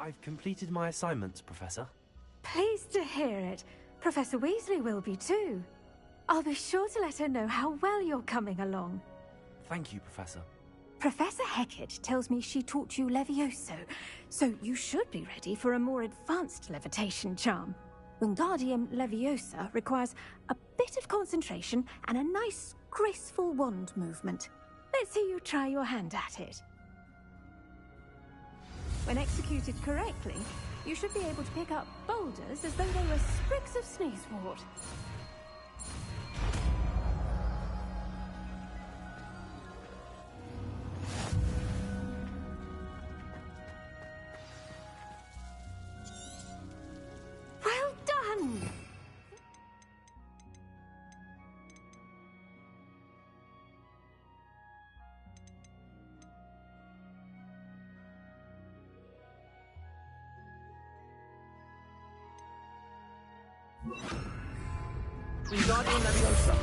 I've completed my assignments, Professor. Pleased to hear it. Professor Weasley will be too. I'll be sure to let her know how well you're coming along. Thank you, Professor. Professor Hecat tells me she taught you Levioso, so you should be ready for a more advanced levitation charm. Wingardium Leviosa requires a bit of concentration and a nice, graceful wand movement. Let's see you try your hand at it. When executed correctly, you should be able to pick up boulders as though they were sprigs of sneezewort. Well done! Wingardium Leviosa.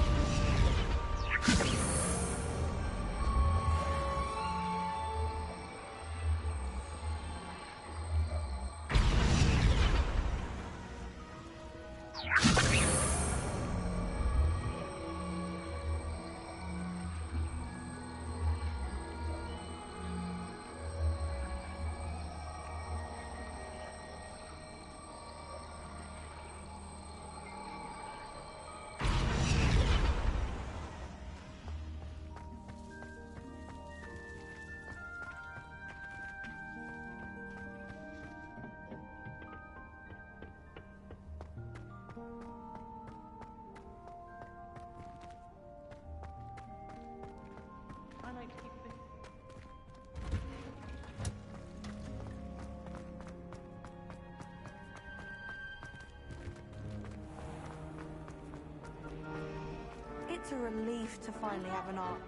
It's a relief to finally have an art.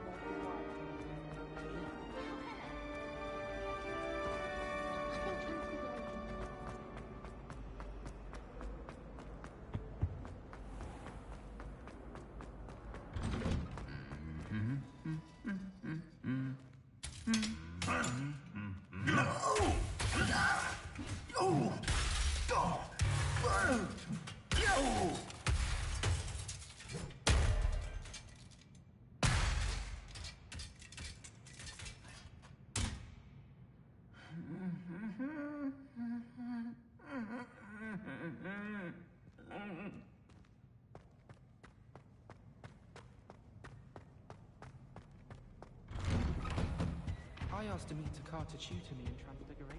I asked Amita Carr to tutor me in Transfiguration.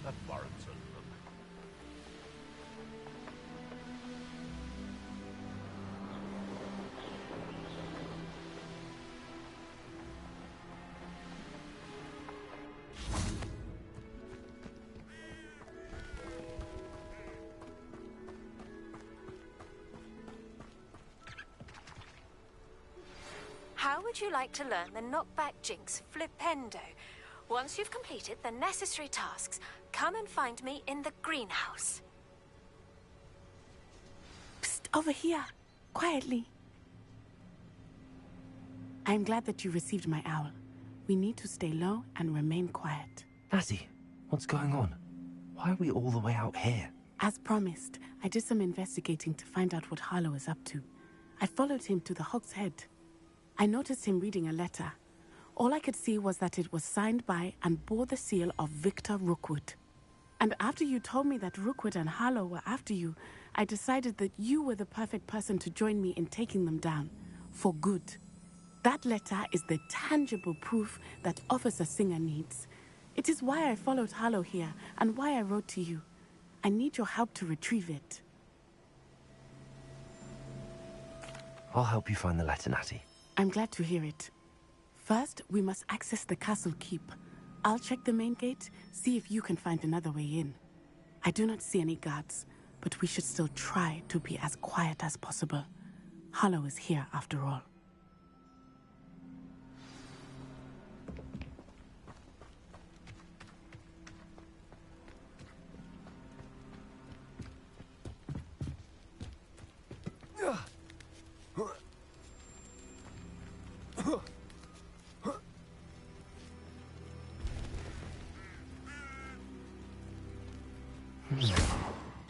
That warrants a look. How would you like to learn the knockback jinx Flipendo? Once you've completed the necessary tasks, come and find me in the greenhouse. Psst, over here. Quietly. I'm glad that you received my owl. We need to stay low and remain quiet. Natty, what's going on? Why are we all the way out here? As promised, I did some investigating to find out what Harlow is up to. I followed him to the Hog's Head. I noticed him reading a letter. All I could see was that it was signed by and bore the seal of Victor Rookwood. And after you told me that Rookwood and Harlow were after you, I decided that you were the perfect person to join me in taking them down. For good. That letter is the tangible proof that Officer Singer needs. It is why I followed Harlow here and why I wrote to you. I need your help to retrieve it. I'll help you find the letter, Natty. I'm glad to hear it. First, we must access the castle keep. I'll check the main gate, see if you can find another way in. I do not see any guards, but we should still try to be as quiet as possible. Harlow is here after all.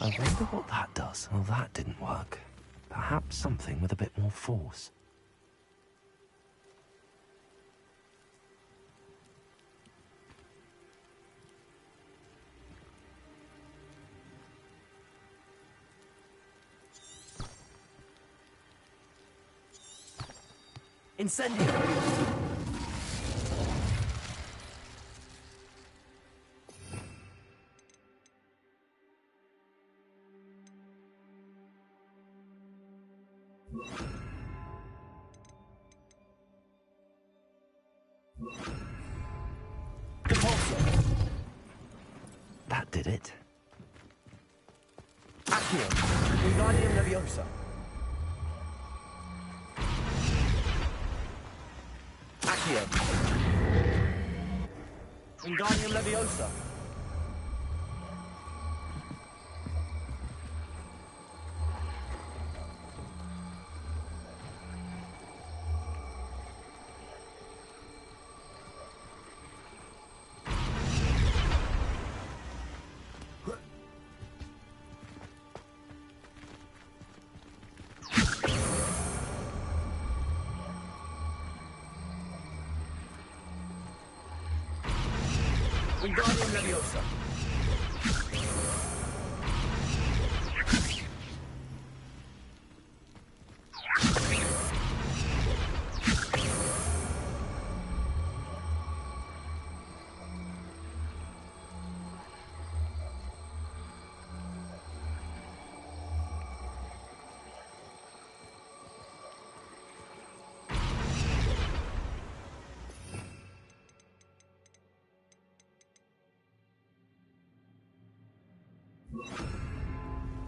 I wonder what that does. Well, that didn't work. Perhaps something with a bit more force. Incendio! That did it. Accio. Wingardium Leviosa. Accio. Wingardium Leviosa. Wingardium Leviosa.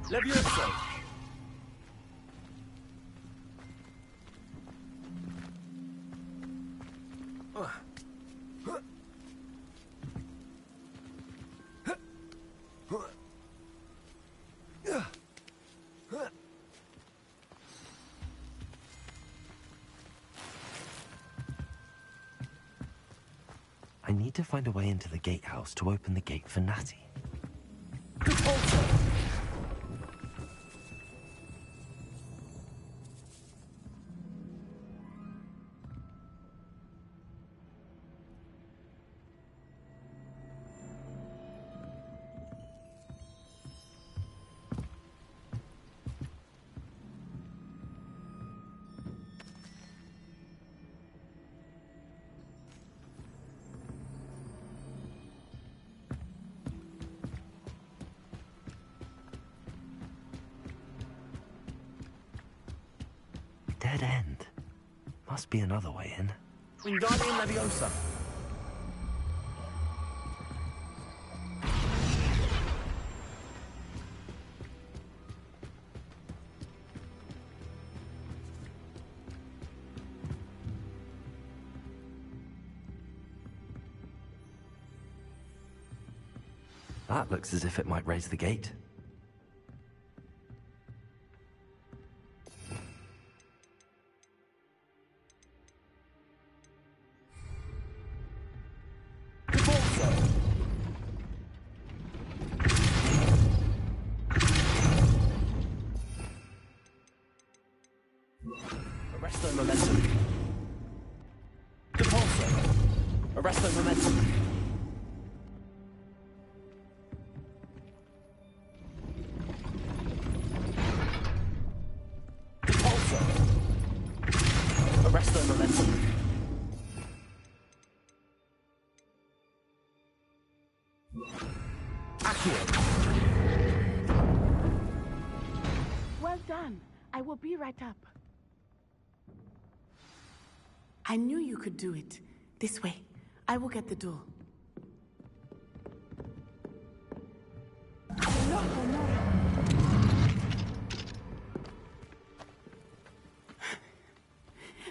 Leviosa. I need to find a way into the gatehouse to open the gate for Natty. Dead end. Must be another way in. Wingardium Leviosa. That looks as if it might raise the gate. Arresto momentum. Repulsor. Arresto momentum. Accio. Well done. I will be right up. I knew you could do it. This way. I will get the door. No, no.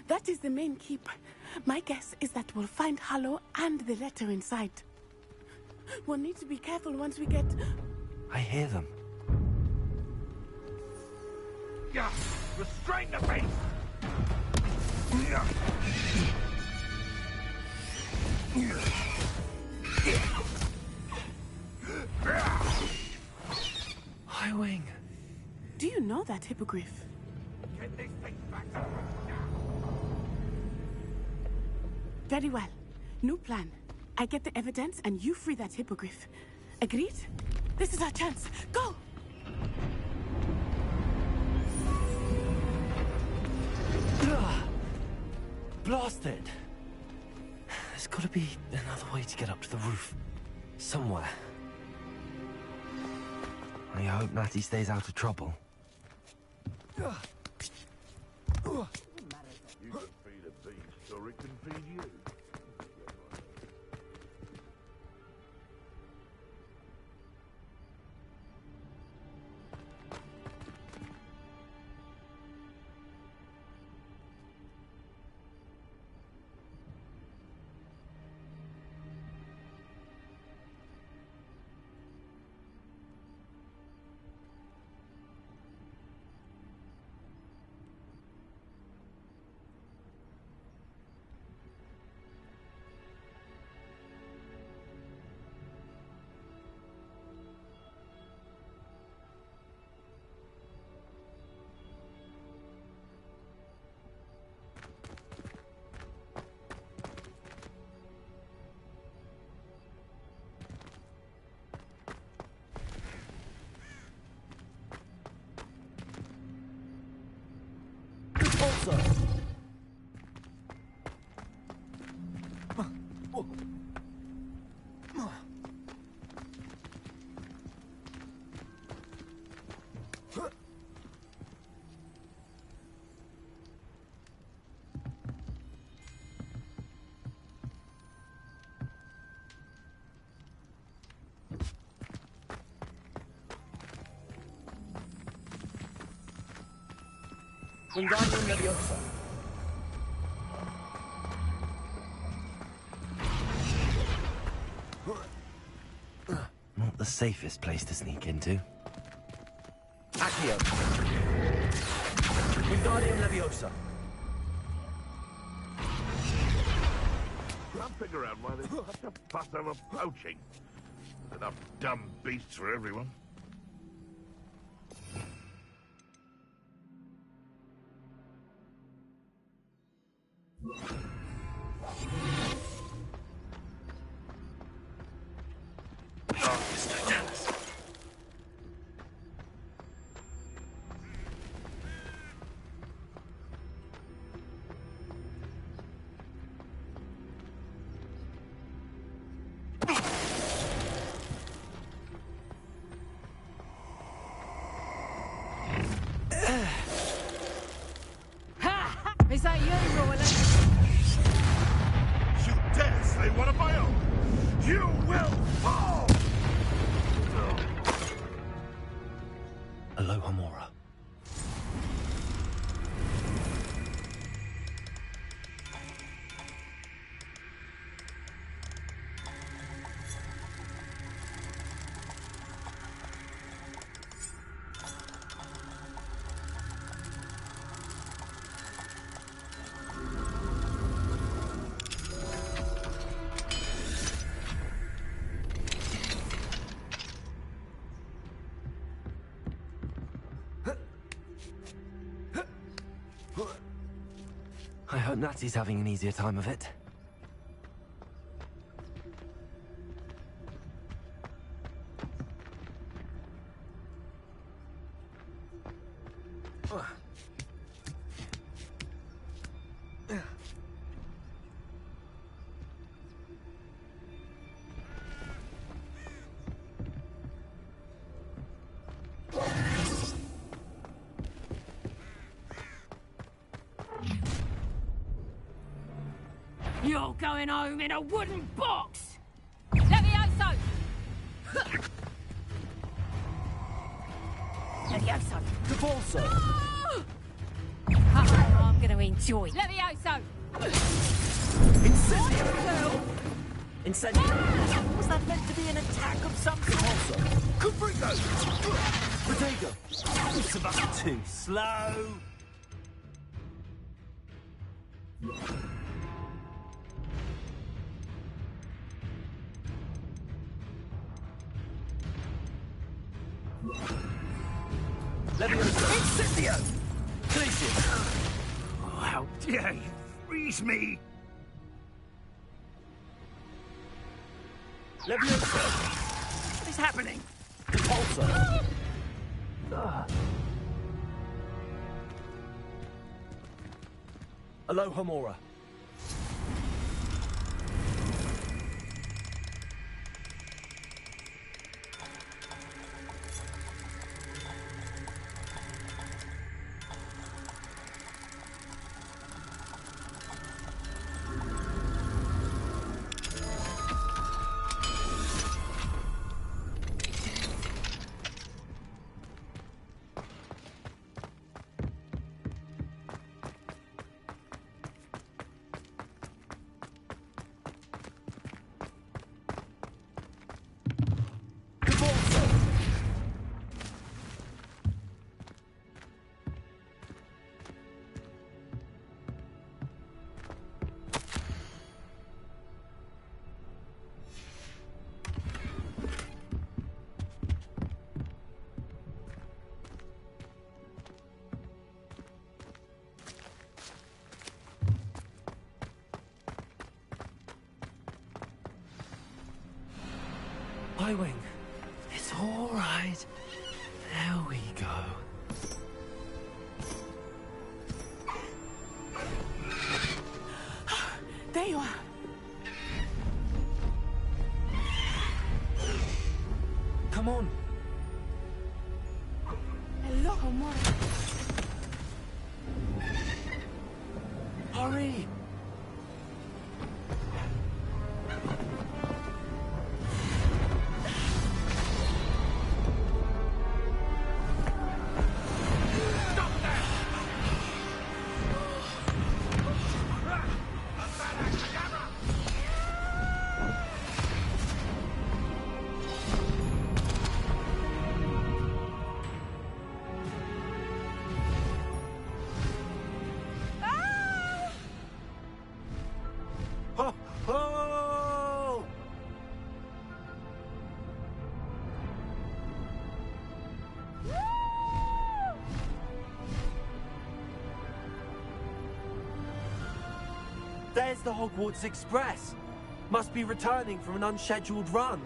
That is the main keep. My guess is that we'll find Harlow and the letter inside. We'll need to be careful once we get... I hear them. Yeah, restrain the beast! High Wing. Do you know that hippogriff? Get these things back to Very well. New plan. I get the evidence and you free that hippogriff. Agreed? This is our chance. Go! Blasted! There's got to be another way to get up to the roof. Somewhere. I hope Natty stays out of trouble. You can feed a beast, or it can feed you. Repulsor. Wingardium Leviosa. Not the safest place to sneak into. Accio. Wingardium Leviosa. Can't figure out why there's such a fuss over poaching. There's enough dumb beasts for everyone. Is that you, Roland? You dare say one of my own! You will fall! Aloha Mora. I hope Natsy's having an easier time of it. You're going home in a wooden box! Levioso! Levioso! Devolso! I'm gonna enjoy Levioso! Incendio! Incendio! Was that meant to be an attack of some sort? Devolso! Caprico! Protego! It's about too slow. Levioso! Incendio! Collision. Oh, how dare you freeze me! Levioso! What is happening? Devolso. Alohomora. Y-Wing. It's all right. There we go. There you are. Come on. Hello, Homora. Hurry! Ho, ho! There's the Hogwarts Express. Must be returning from an unscheduled run.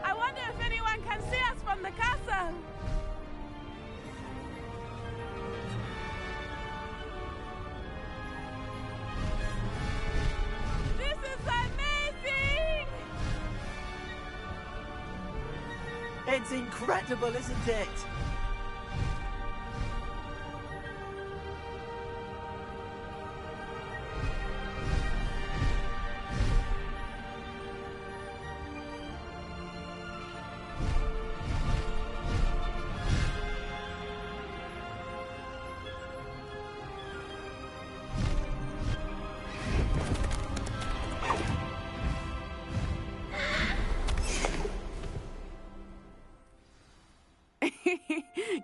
I wonder if anyone can see us from the castle. This is amazing! It's incredible, isn't it?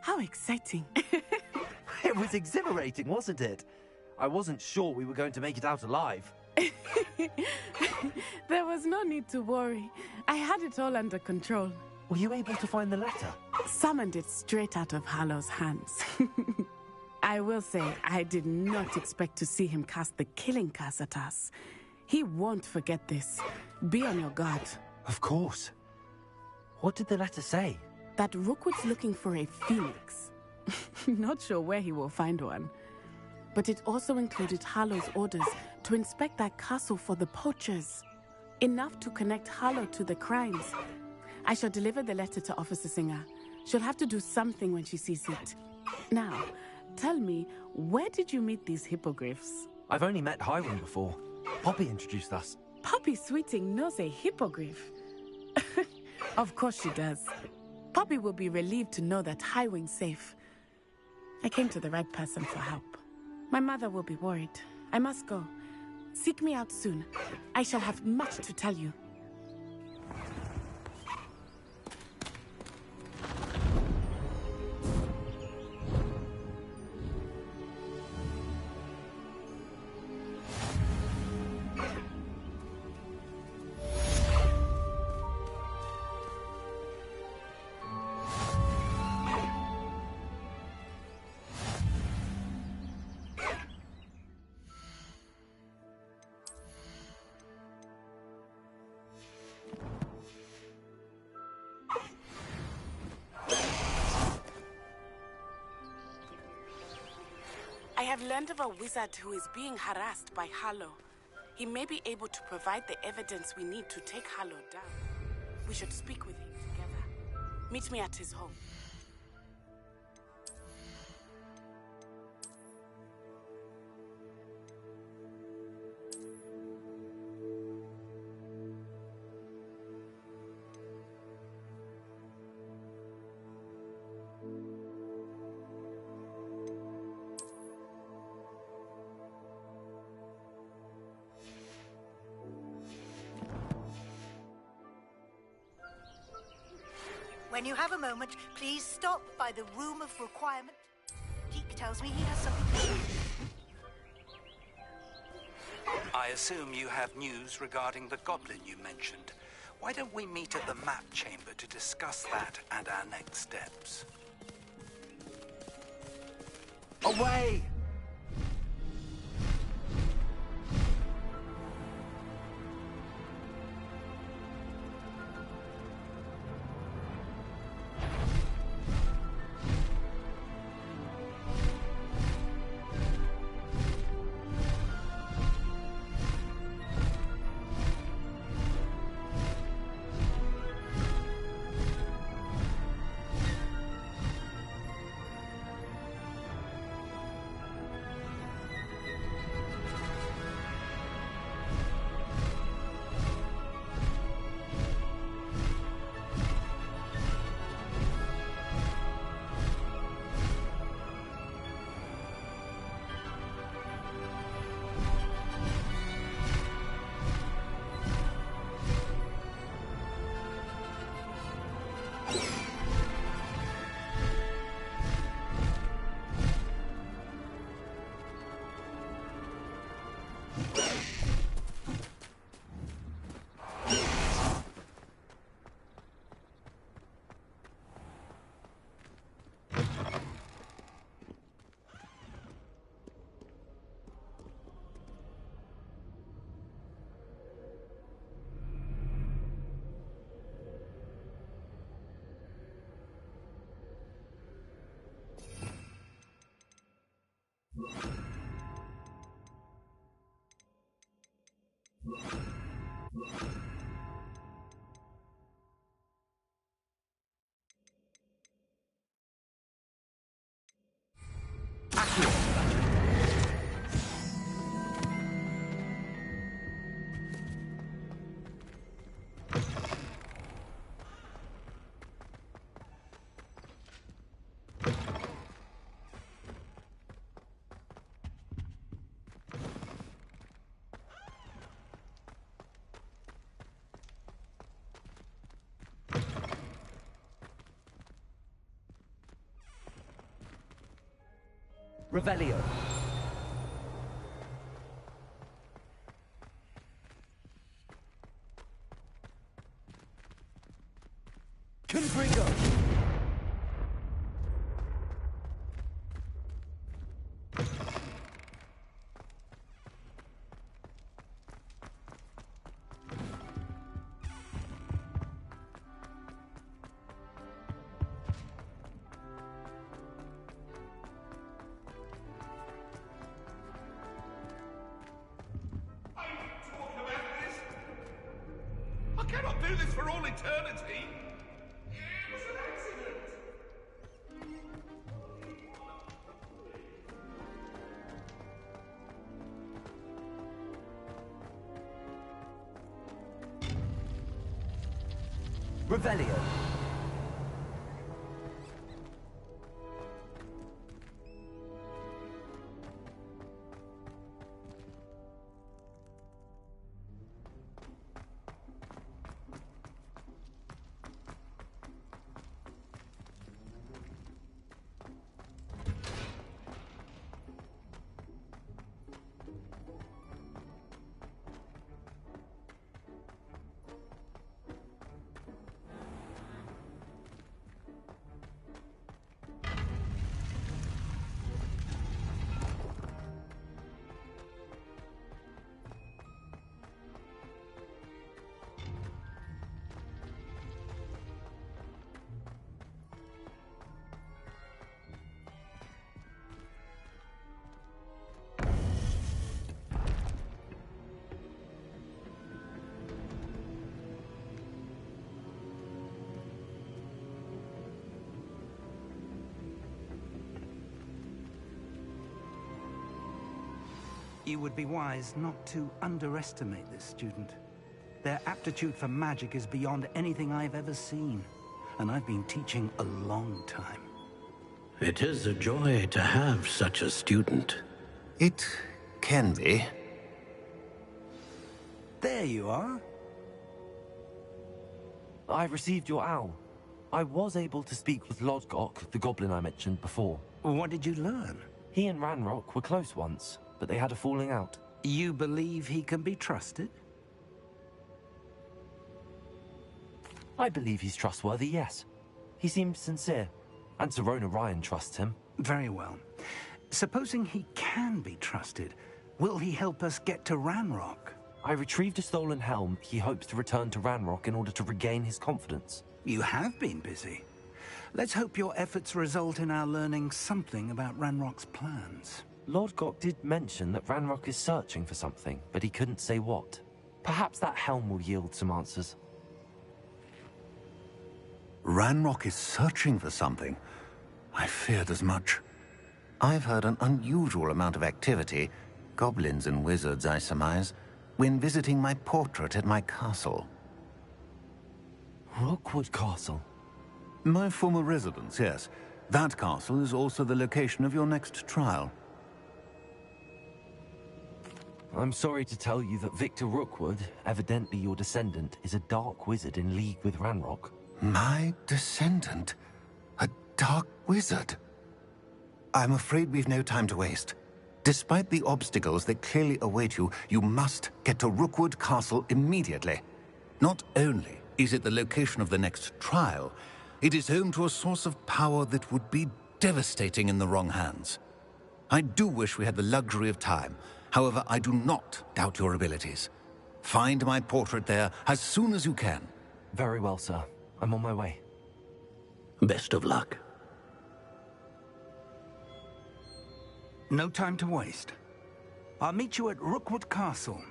How exciting. It was exhilarating, wasn't it? I wasn't sure we were going to make it out alive. There was no need to worry. I had it all under control. Were you able to find the letter? Summoned it straight out of Harlow's hands. I will say, I did not expect to see him cast the killing curse at us. He won't forget this. Be on your guard. Of course. What did the letter say? That Rookwood's looking for a phoenix. Not sure where he will find one. But it also included Harlow's orders to inspect that castle for the poachers. Enough to connect Harlow to the crimes. I shall deliver the letter to Officer Singer. She'll have to do something when she sees it. Now, tell me, where did you meet these hippogriffs? I've only met Highwing before. Poppy introduced us. Poppy Sweeting knows a hippogriff. Of course she does. Poppy will be relieved to know that Highwing's safe. I came to the right person for help. My mother will be worried. I must go. Seek me out soon. I shall have much to tell you. I have learned of a wizard who is being harassed by Harlow. He may be able to provide the evidence we need to take Harlow down. We should speak with him together. Meet me at his home. When you have a moment, please stop by the Room of Requirement. Deke tells me he has something to do. I assume you have news regarding the goblin you mentioned. Why don't we meet at the map chamber to discuss that and our next steps? Away! Revelio. Confringo. I cannot do this for all eternity. It was an accident. Revelio. You would be wise not to underestimate this student. Their aptitude for magic is beyond anything I've ever seen, and I've been teaching a long time. It is a joy to have such a student. It can be. There you are. I received your owl. I was able to speak with Lodgok, the goblin I mentioned before. What did you learn? He and Ranrock were close once, but they had a falling out. You believe he can be trusted? I believe he's trustworthy, yes. He seems sincere, and Serona Ryan trusts him. Very well. Supposing he can be trusted, will he help us get to Ranrock? I retrieved a stolen helm. He hopes to return to Ranrock in order to regain his confidence. You have been busy. Let's hope your efforts result in our learning something about Ranrock's plans. Lodgok did mention that Ranrock is searching for something, but he couldn't say what. Perhaps that helm will yield some answers. Ranrock is searching for something. I feared as much. I've heard an unusual amount of activity, goblins and wizards, I surmise, when visiting my portrait at my castle. Rookwood Castle? My former residence, yes. That castle is also the location of your next trial. I'm sorry to tell you that Victor Rookwood, evidently your descendant, is a dark wizard in league with Ranrock. My descendant? A dark wizard? I'm afraid we've no time to waste. Despite the obstacles that clearly await you, you must get to Rookwood Castle immediately. Not only is it the location of the next trial, it is home to a source of power that would be devastating in the wrong hands. I do wish we had the luxury of time. However, I do not doubt your abilities. Find my portrait there as soon as you can. Very well, sir. I'm on my way. Best of luck. No time to waste. I'll meet you at Rookwood Castle.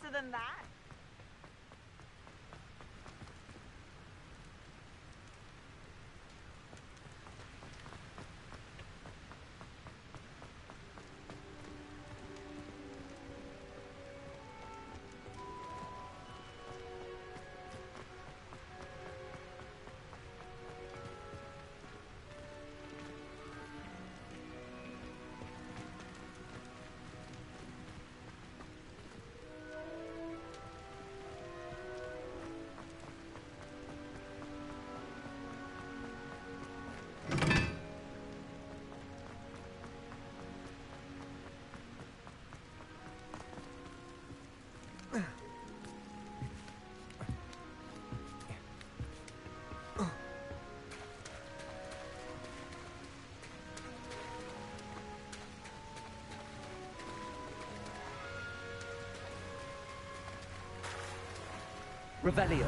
better than that. Revelio.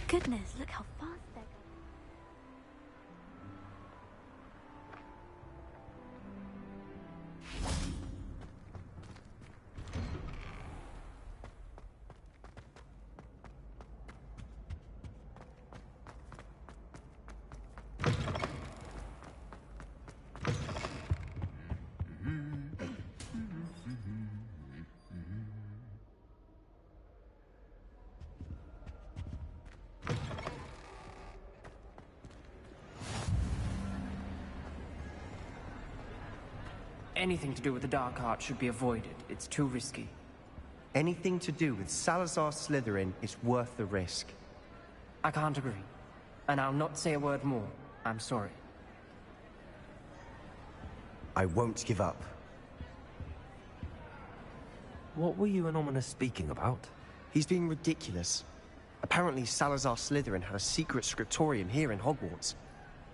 Goodness, look how fast they're going. Anything to do with the dark art should be avoided. It's too risky. Anything to do with Salazar Slytherin is worth the risk. I can't agree. And I'll not say a word more. I'm sorry. I won't give up. What were you and Ominous speaking about? He's being ridiculous. Apparently Salazar Slytherin had a secret scriptorium here in Hogwarts.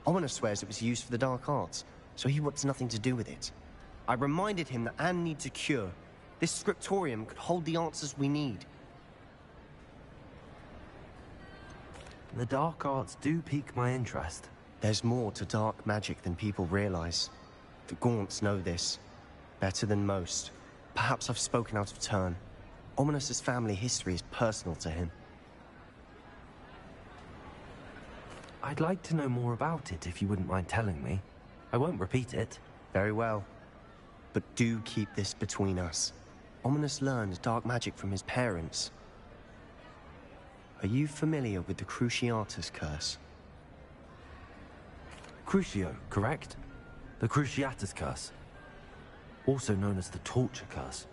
Ominous swears it was used for the dark arts, so he wants nothing to do with it. I reminded him that Anne needs a cure. This scriptorium could hold the answers we need. The dark arts do pique my interest. There's more to dark magic than people realize. The Gaunts know this. Better than most. Perhaps I've spoken out of turn. Ominous's family history is personal to him. I'd like to know more about it, if you wouldn't mind telling me. I won't repeat it. Very well. But do keep this between us. Ominous learned dark magic from his parents. Are you familiar with the Cruciatus curse? Crucio, correct? The Cruciatus curse. Also known as the torture curse.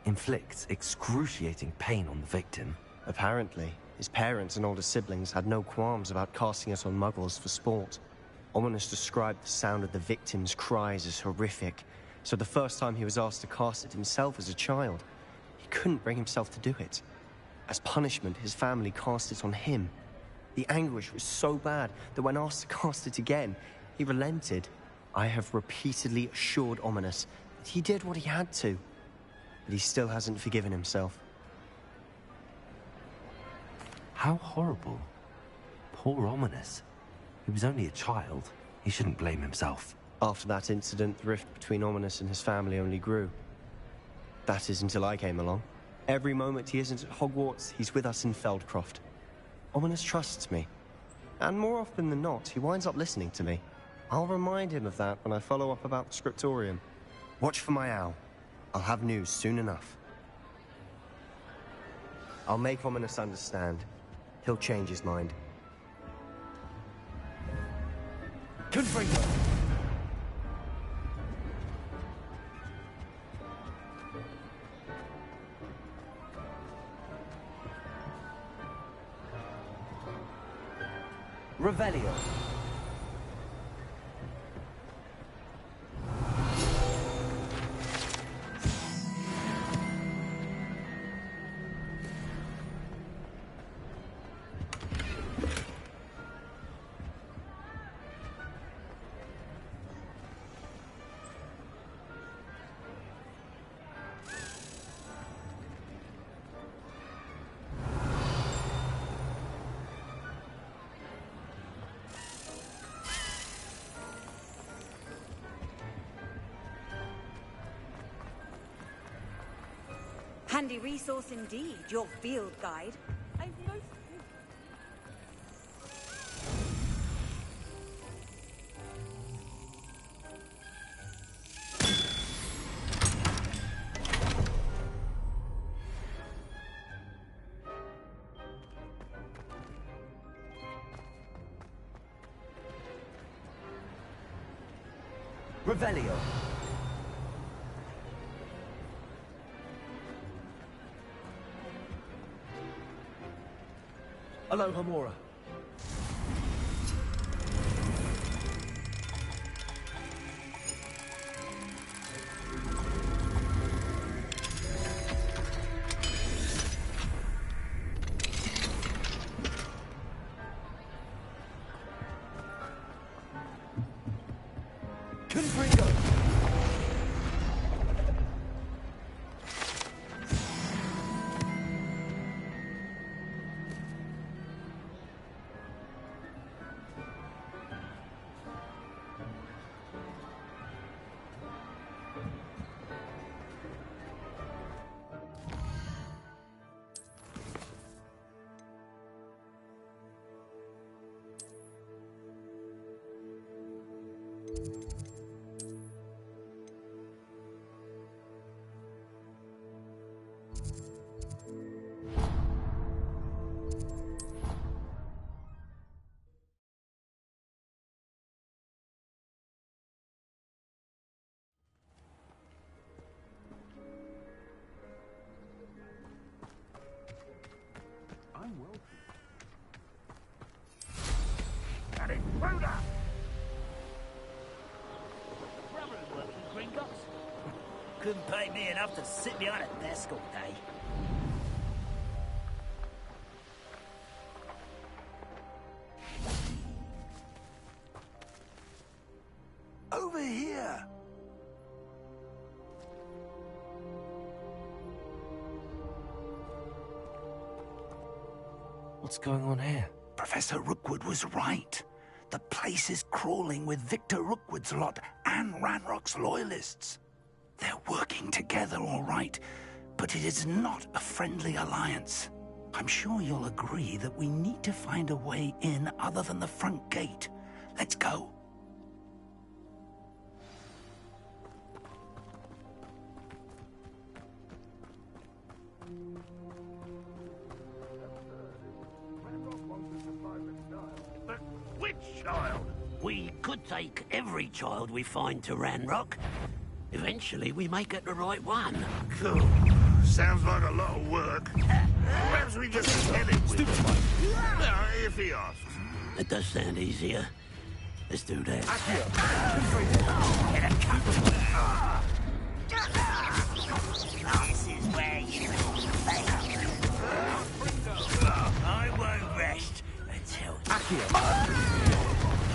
Inflicts excruciating pain on the victim. Apparently, his parents and older siblings had no qualms about casting it on muggles for sport. Ominous described the sound of the victim's cries as horrific, so the first time he was asked to cast it himself as a child, he couldn't bring himself to do it. As punishment, his family cast it on him. The anguish was so bad that when asked to cast it again, he relented. I have repeatedly assured Ominous that he did what he had to, but he still hasn't forgiven himself. How horrible. Poor Ominous. He was only a child. He shouldn't blame himself. After that incident, the rift between Ominous and his family only grew. That is until I came along. Every moment he isn't at Hogwarts, he's with us in Feldcroft. Ominous trusts me. And more often than not, he winds up listening to me. I'll remind him of that when I follow up about the scriptorium. Watch for my owl. I'll have news soon enough. I'll make Ominous understand. He'll change his mind. Confringo! Revelio. handy resource indeed, your field guide. I've no... Revelio. Aloha Mora. Confringo. I'm wealthy. Got it, Rhoda! Brother who works in Gringotts. Couldn't pay me enough to sit behind a desk all day. Over here! What's going on here? Professor Rookwood was right. The place is crawling with Victor Rookwood's lot and Ranrock's loyalists. They're working together, all right, but it is not a friendly alliance. I'm sure you'll agree that we need to find a way in other than the front gate. Let's go. Which child? We could take every child we find to Ranrock. Eventually, we may get the right one. Cool. Sounds like a lot of work. Perhaps we just head it with him. If he asks. It does sound easier. Let's do that. This is where you fail. I won't rest until...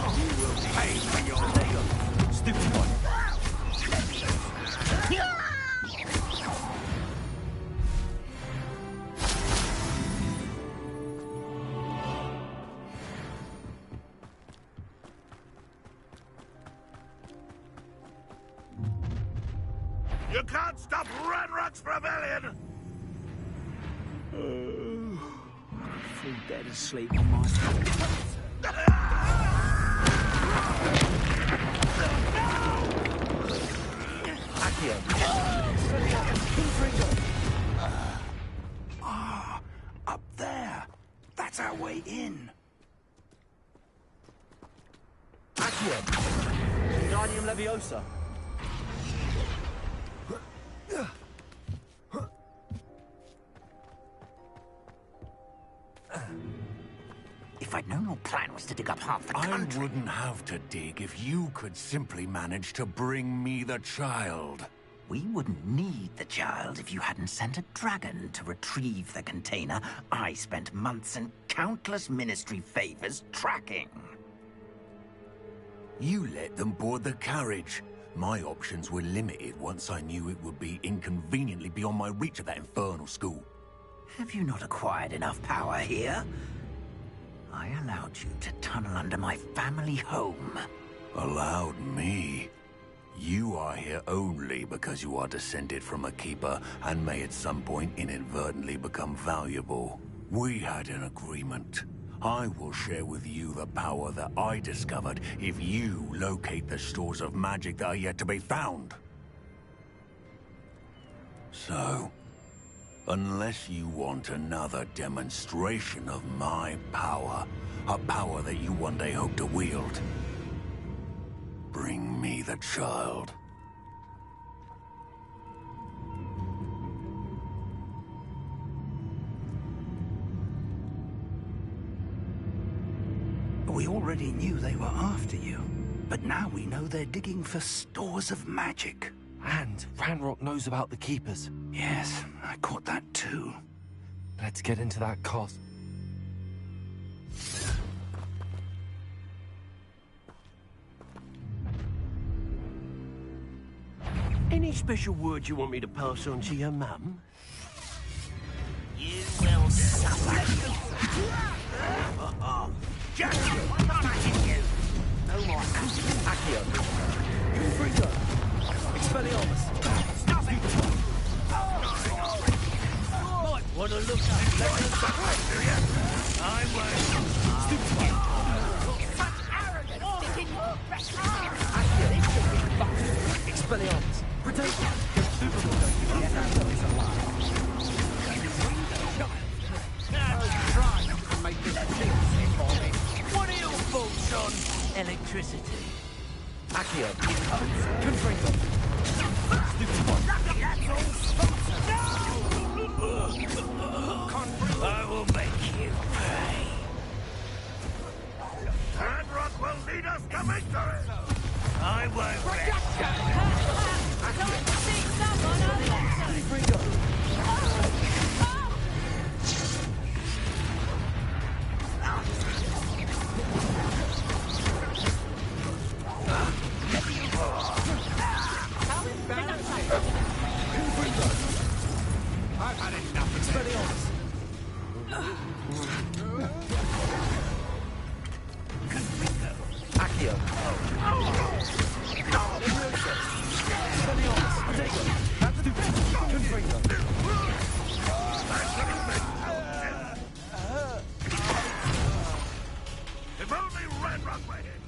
You will pay for your labor, stupid one. You can't stop Ranrock's rebellion! Feel dead asleep on my... Up there. That's our way in. Accio. Wingardium Leviosa. If I'd known your plan was to dig up half the country... I wouldn't have to dig if you could simply manage to bring me the child. We wouldn't need the child if you hadn't sent a dragon to retrieve the container I spent months and countless ministry favors tracking. You let them board the carriage. My options were limited once I knew it would be inconveniently beyond my reach at that infernal school. Have you not acquired enough power here? I allowed you to tunnel under my family home. Allowed me? You are here only because you are descended from a keeper and may at some point inadvertently become valuable. We had an agreement. I will share with you the power that I discovered if you locate the stores of magic that are yet to be found. So, unless you want another demonstration of my power, a power that you one day hope to wield, bring me the child. We already knew they were after you, but now we know they're digging for stores of magic. And Ranrock knows about the Keepers. Yes, I caught that too. Let's get into that cot. Any special words you want me to pass on to your mum? You will suffer. Jack, why can't I hit you? No more. Accio. Confringo. Expelliarmus. Stop it! Might want to look up. I won't. Such arrogance sticking your breath. Expelliarmus. Protect. What are your thoughts on electricity? Accio. Confringo. I will make you pay. Ranrock will lead us to victory! I won't rest. I've had enough. Expelliarmus. Accio. Expelliarmus. Protego. Confringo. If only Ranrock were here!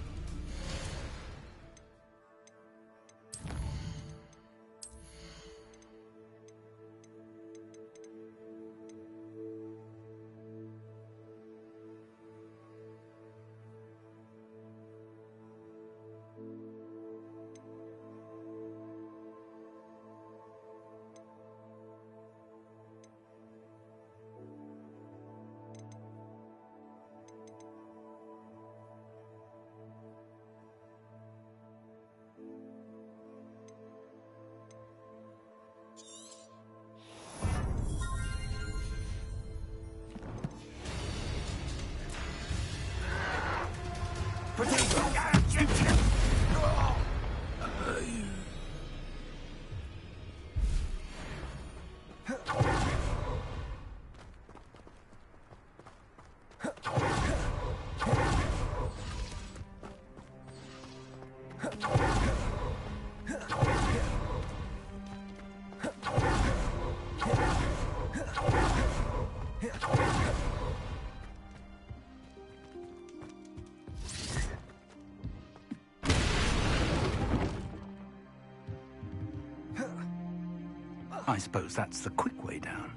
I suppose that's the quick way down.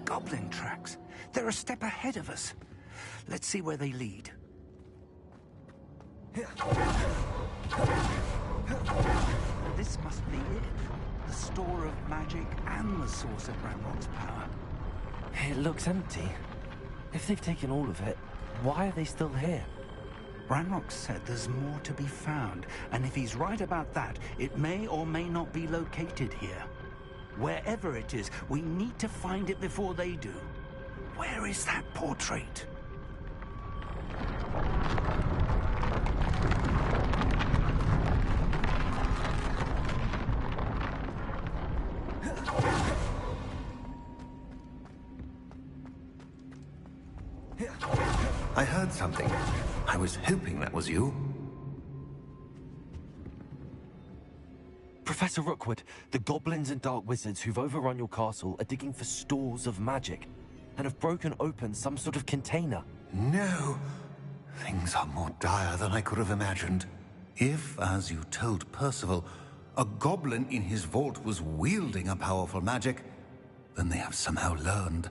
Goblin tracks. They're a step ahead of us. Let's see where they lead. This must be it. The store of magic and the source of Ranrock's power. It looks empty. If they've taken all of it, why are they still here? Ranrock said there's more to be found, and if he's right about that, it may or may not be located here. Wherever it is, we need to find it before they do. Where is that portrait? I heard something. I was hoping that was you. Professor Rookwood, the goblins and dark wizards who've overrun your castle are digging for stores of magic and have broken open some sort of container. No. Things are more dire than I could have imagined. If, as you told Percival, a goblin in his vault was wielding a powerful magic, then they have somehow learned.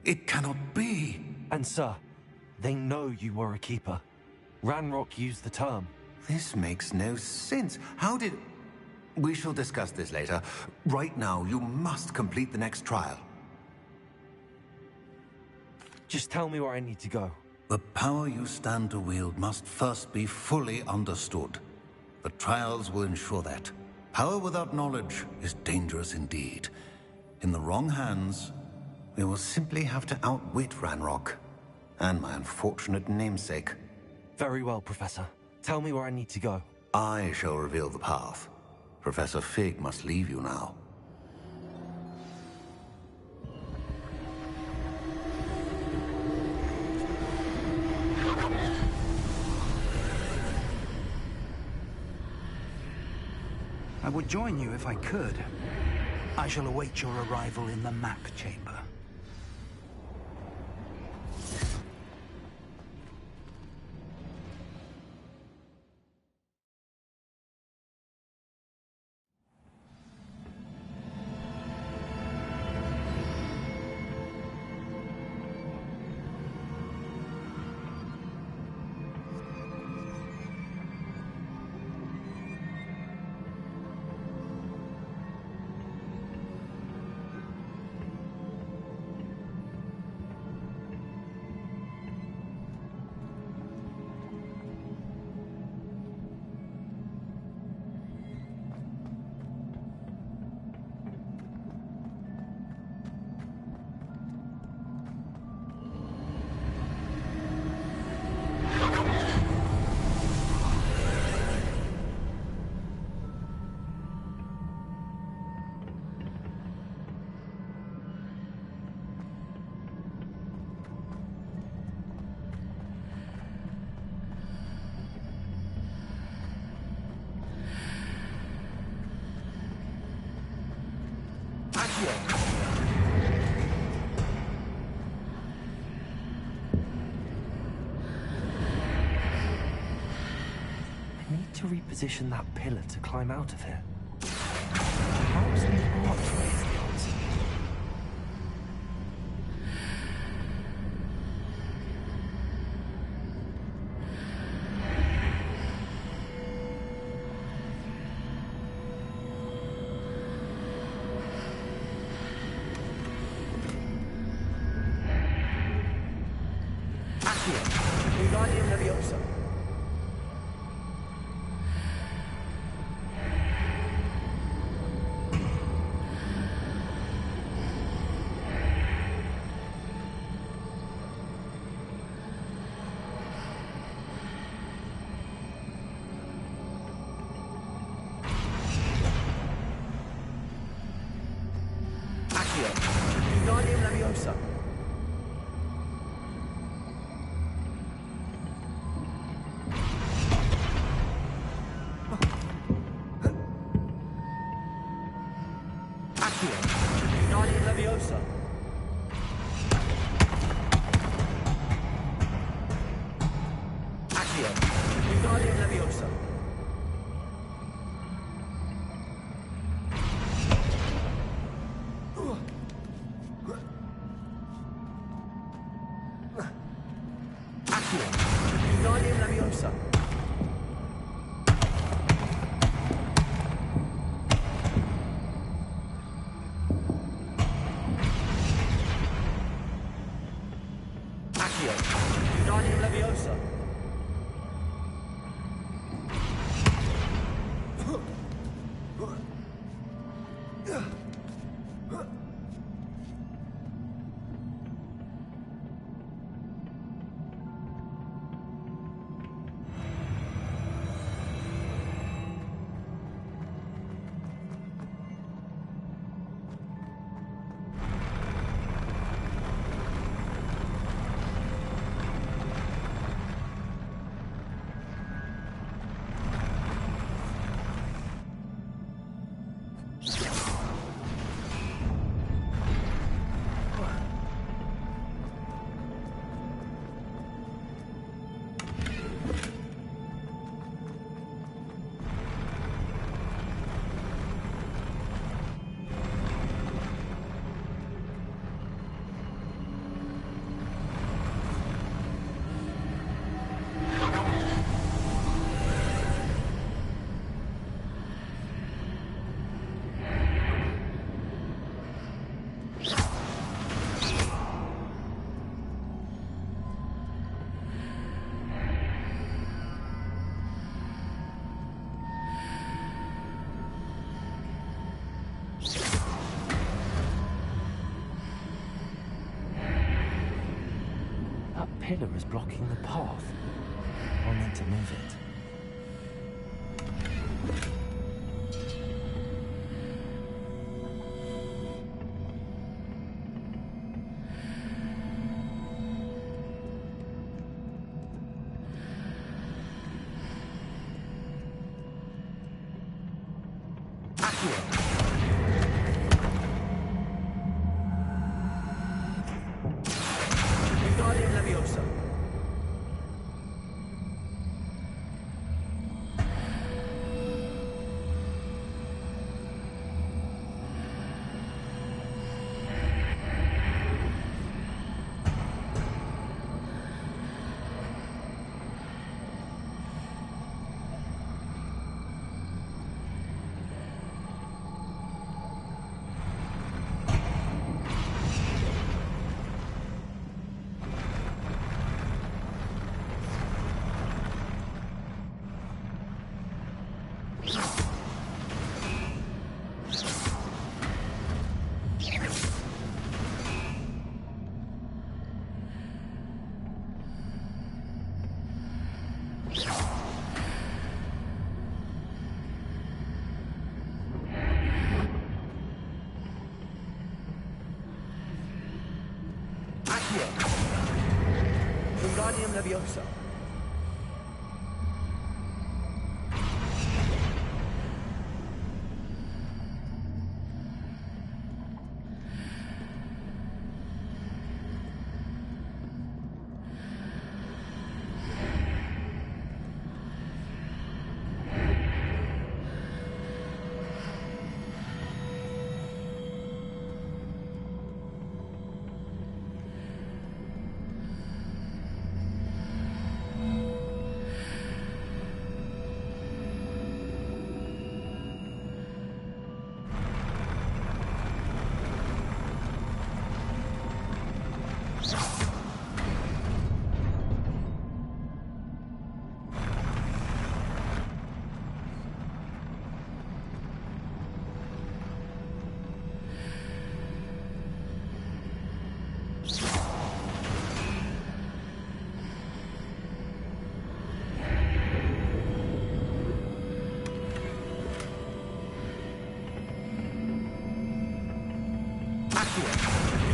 It cannot be. And sir, they know you were a keeper. Ranrock used the term. This makes no sense. How did... We shall discuss this later. Right now, you must complete the next trial. Just tell me where I need to go. The power you stand to wield must first be fully understood. The trials will ensure that. Power without knowledge is dangerous indeed. In the wrong hands, we will simply have to outwit Ranrock and my unfortunate namesake. Very well, Professor. Tell me where I need to go. I shall reveal the path. Professor Fig must leave you now. I would join you if I could. I shall await your arrival in the map chamber. I need to reposition that pillar to climb out of here. Perhaps the archway is the answer. Wingardium Leviosa. That pillar is blocking the path. I'll need to move it. Wingardium Leviosa. Wingardium Leviosa.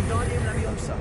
Wingardium Leviosa.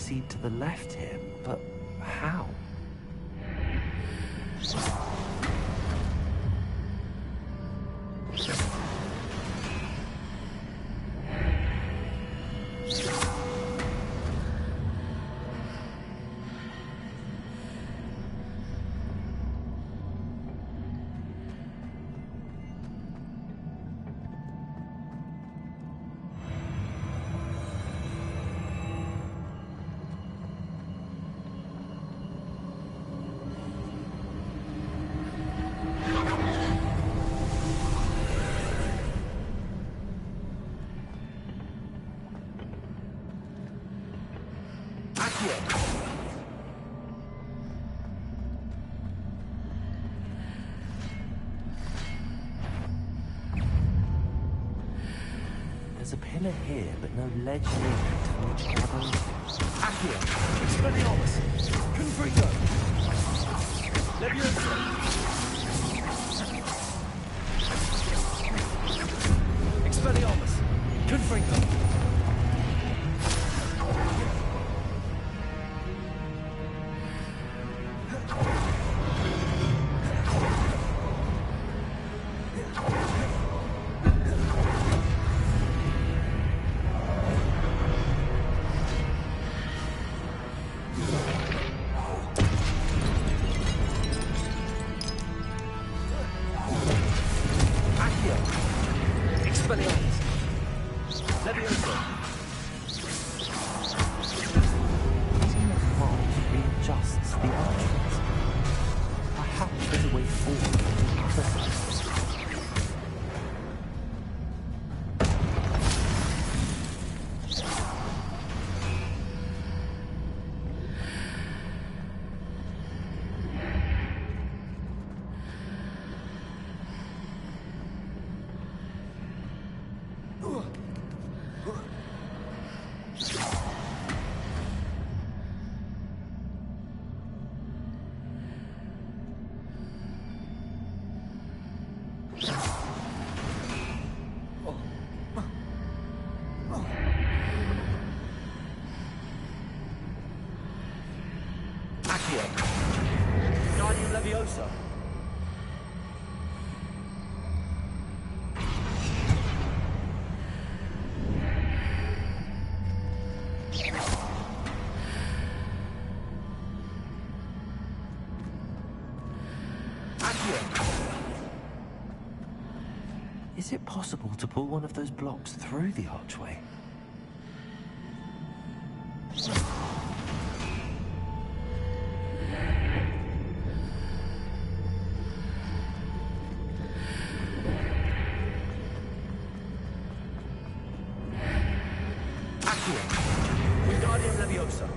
proceed to the left here, but how? There's a pillar here, but no ledge near it from which to grab onto. Accio! Expelliarmus! Confringo! Leviosa! Expelliarmus! Confringo! Guardian Leviosa. Is it possible to pull one of those blocks through the archway? Guardian Leviosa.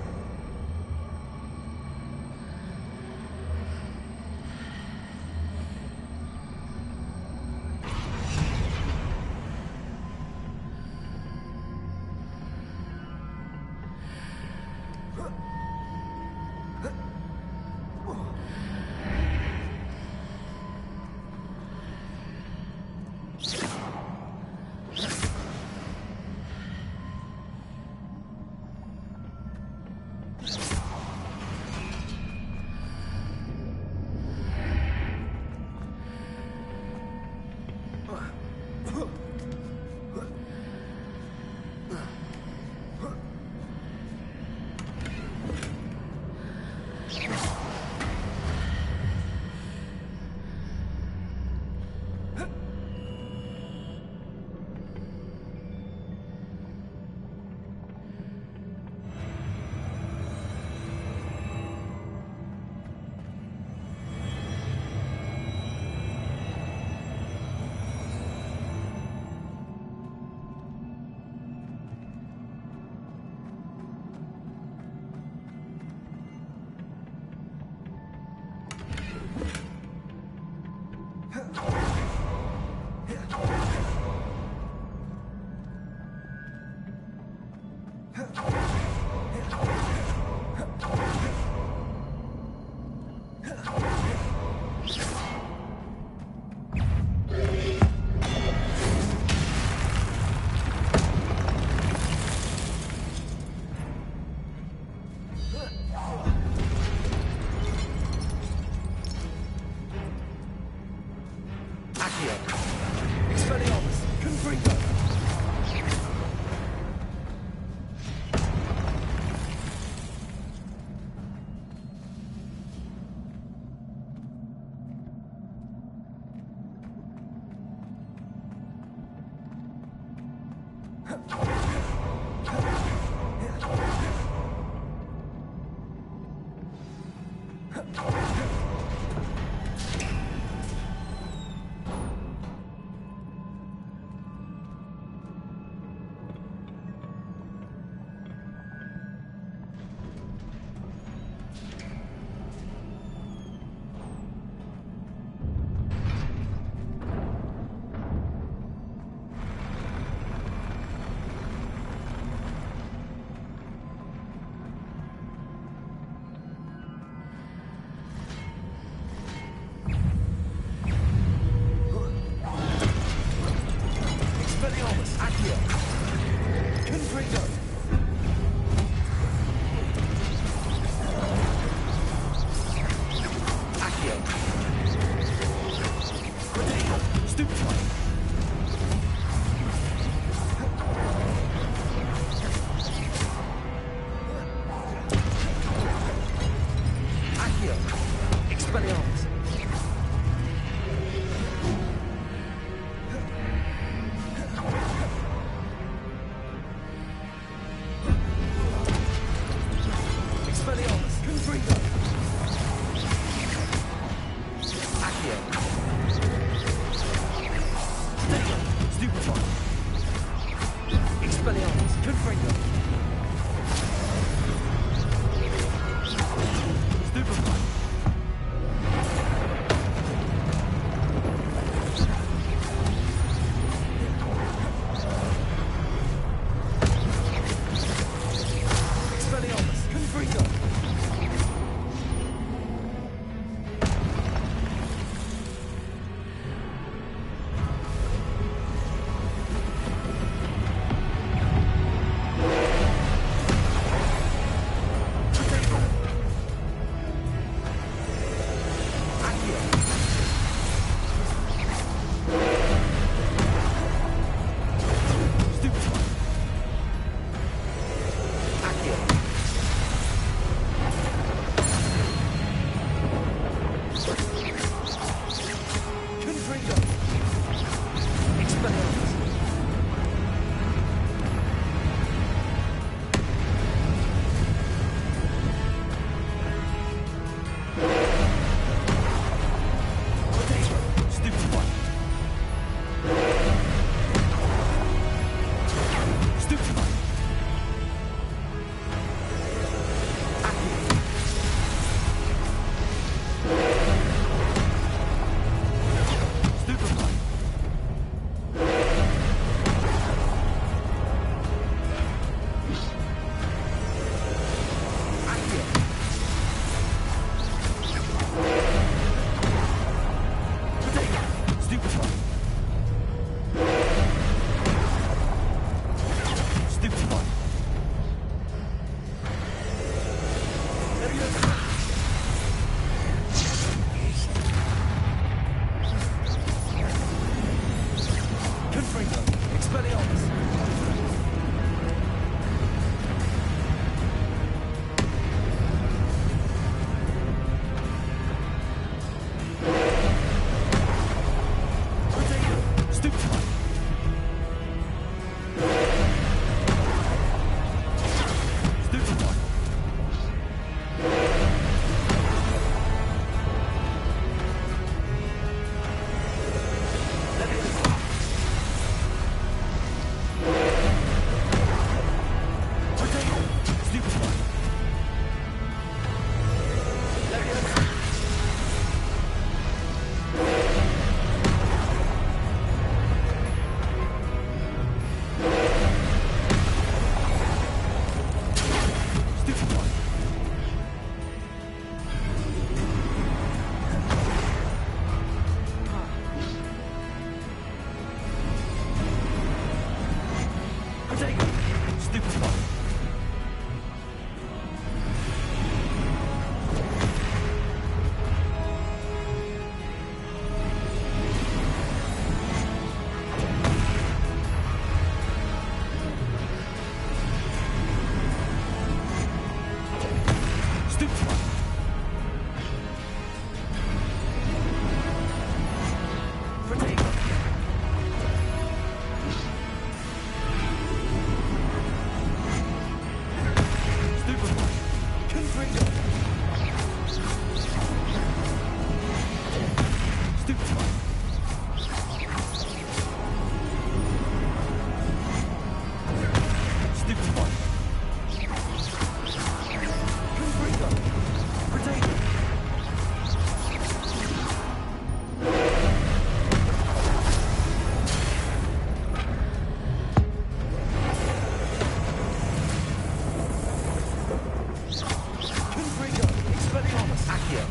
Accio.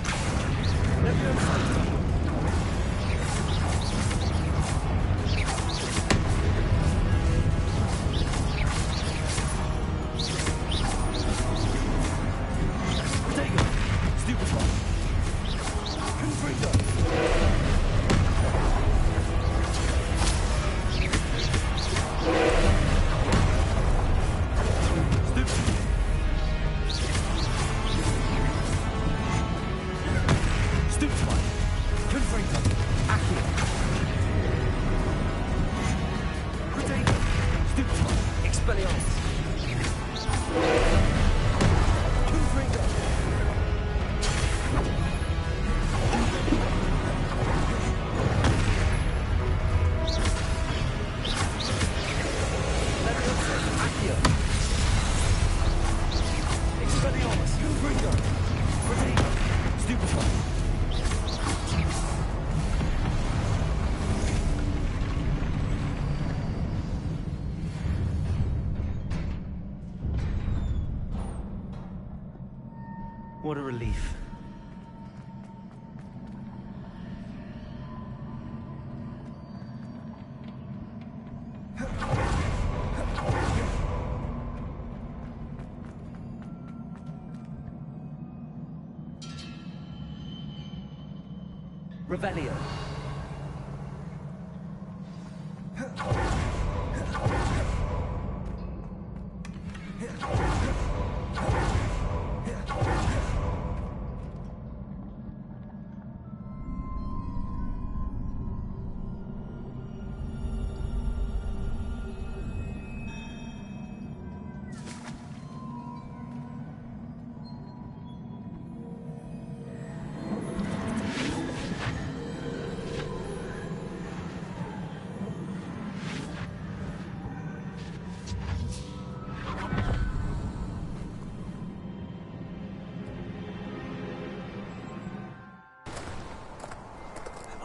Leviosa. What a relief. Revelio.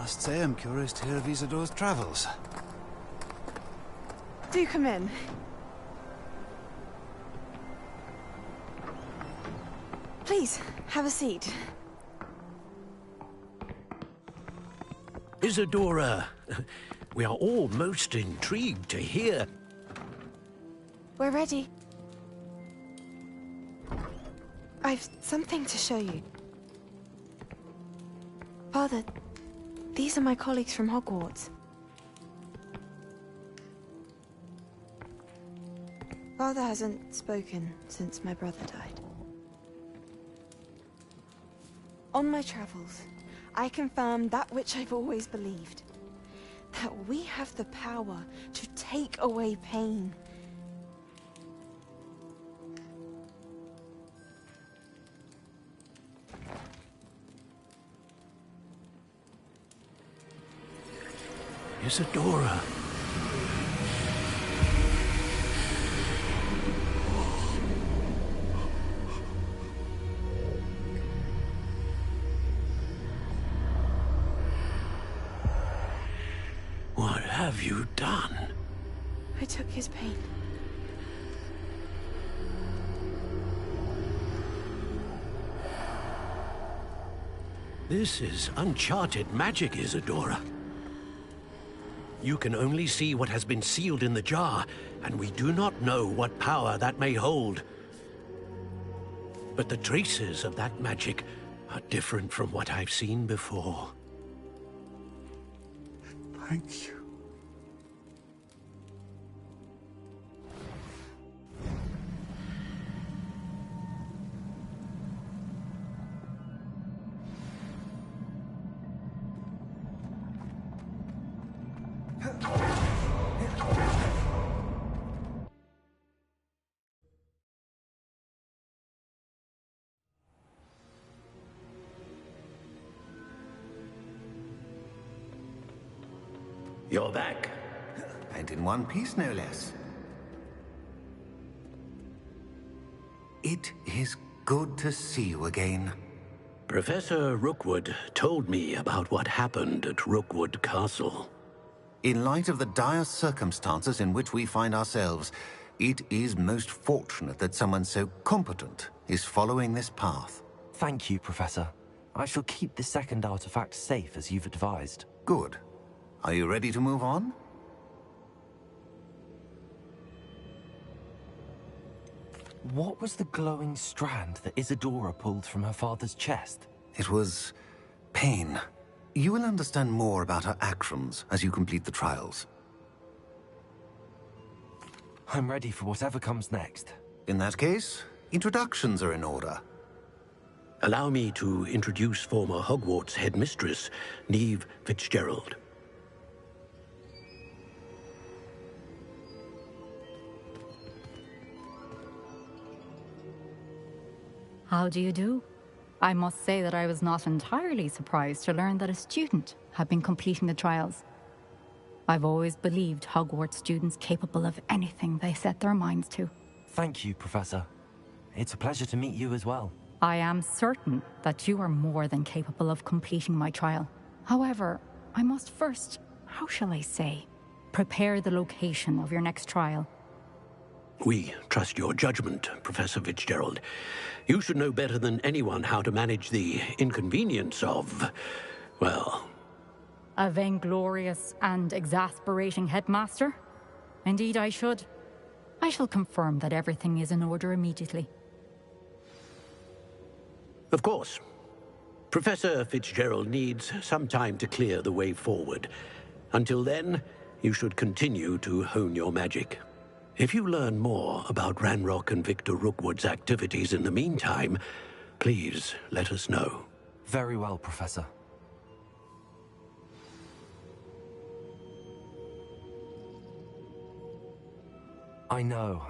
I must say I'm curious to hear of Isadore's travels. Do come in. Please, have a seat. Isadora, we are all most intrigued to hear. We're ready. I've something to show you. Father, these are my colleagues from Hogwarts. Father hasn't spoken since my brother died. On my travels, I confirmed that which I've always believed. That we have the power to take away pain. Isadora. What have you done? I took his pain. This is uncharted magic, Isadora. You can only see what has been sealed in the jar, and we do not know what power that may hold. But the traces of that magic are different from what I've seen before. Thank you. You're back. And in one piece, no less. It is good to see you again. Professor Rookwood told me about what happened at Rookwood Castle. In light of the dire circumstances in which we find ourselves, it is most fortunate that someone so competent is following this path. Thank you, Professor. I shall keep the second artifact safe as you've advised. Good. Are you ready to move on? What was the glowing strand that Isadora pulled from her father's chest? It was pain. You will understand more about her actions as you complete the trials. I'm ready for whatever comes next. In that case, introductions are in order. Allow me to introduce former Hogwarts headmistress, Neve Fitzgerald. How do you do? I must say that I was not entirely surprised to learn that a student had been completing the trials. I've always believed Hogwarts students capable of anything they set their minds to. Thank you, Professor. It's a pleasure to meet you as well. I am certain that you are more than capable of completing my trial. However, I must first, how shall I say, prepare the location of your next trial. We trust your judgment, Professor Fitzgerald. You should know better than anyone how to manage the inconvenience of, well... A vainglorious and exasperating headmaster? Indeed I should. I shall confirm that everything is in order immediately. Of course. Professor Fitzgerald needs some time to clear the way forward. Until then, you should continue to hone your magic. If you learn more about Ranrock and Victor Rookwood's activities in the meantime, please let us know. Very well, Professor. I know.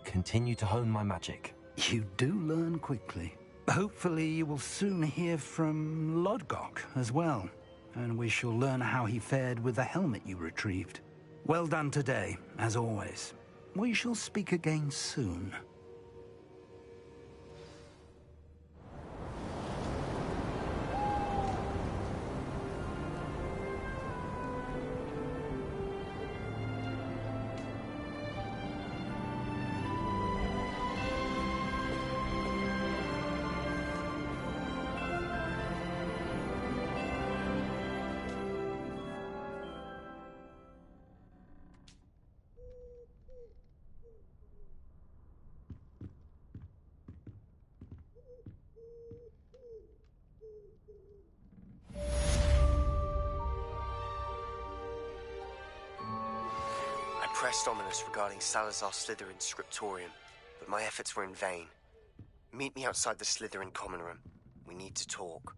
Continue to hone my magic. You do learn quickly. Hopefully you will soon hear from Lodgok as well, and we shall learn how he fared with the helmet you retrieved. Well done today, as always. We shall speak again soon. I pressed Ominous regarding Salazar Slytherin's scriptorium, but my efforts were in vain. Meet me outside the Slytherin common room. We need to talk.